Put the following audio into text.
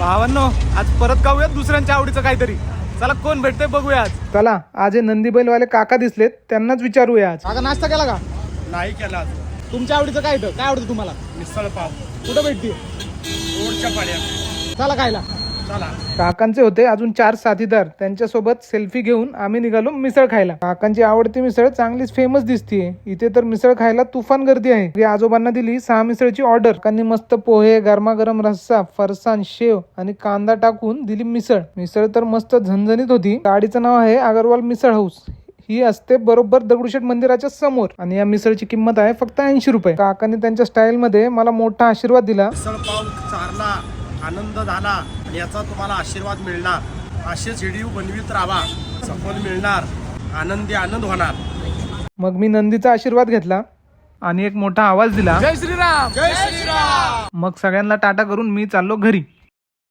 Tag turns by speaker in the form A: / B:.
A: भावांनो, आज परत खाऊयात दुसऱ्यांच्या आवडीचं काहीतरी. चला कोण भेटतंय बघूया आज. चला आज हे नंदी बैलवाले काका दिसलेत, त्यांनाच विचारूया आज. काका नाश्ता केला का?
B: नाही केला.
A: तुमच्या आवडीचं काय होतं? काय आवडतं तुम्हाला?
B: मिसळ पाव
A: कुठं भेटते?
B: रोडच्या पाड्यात.
A: चला खायला.
B: चला.
A: काकांचे होते अजून 4 साथीदार, त्यांच्यासोबत सेल्फी घेऊन आम्ही निघालो मिसळ खायला. काकांची आवडती मिसळ चांगलीच फेमस दिसतीये. इथे तर मिसळ खायला तुफान गर्दी आहे. या आजोबांना दिली 6 मिसळची ऑर्डर. काकांनी मस्त पोहे, गरमागरम रस्सा, फरसाण, शेव आणि कांदा टाकून दिली मिसळ. मिसळ तर मस्त झणझणीत होती. गाडीचं नाव आहे अगरवाल मिसळ हाऊस. ही असते बरोबर दगडूशेठ मंदिराच्या समोर आणि या मिसळची किंमत आहे फक्त 80 रुपये. काकांनी त्यांच्या स्टाईल मध्ये मला मोठा आशीर्वाद दिला.
B: मिसळ पाव चारला, आनंद झाला आणि याचा तुम्हाला आशीर्वाद मिळणार. असेच व्हिडिओ बनवित राहा, सफल मिळणार, आनंदी आनंद होणार.
A: मग मी नंदीचा आशीर्वाद घेतला आणि एक मोठा आवाज दिला, जय श्रीराम.
B: जय श्रीराम.
A: मग सगळ्यांना टाटा करून मी चाललो घरी.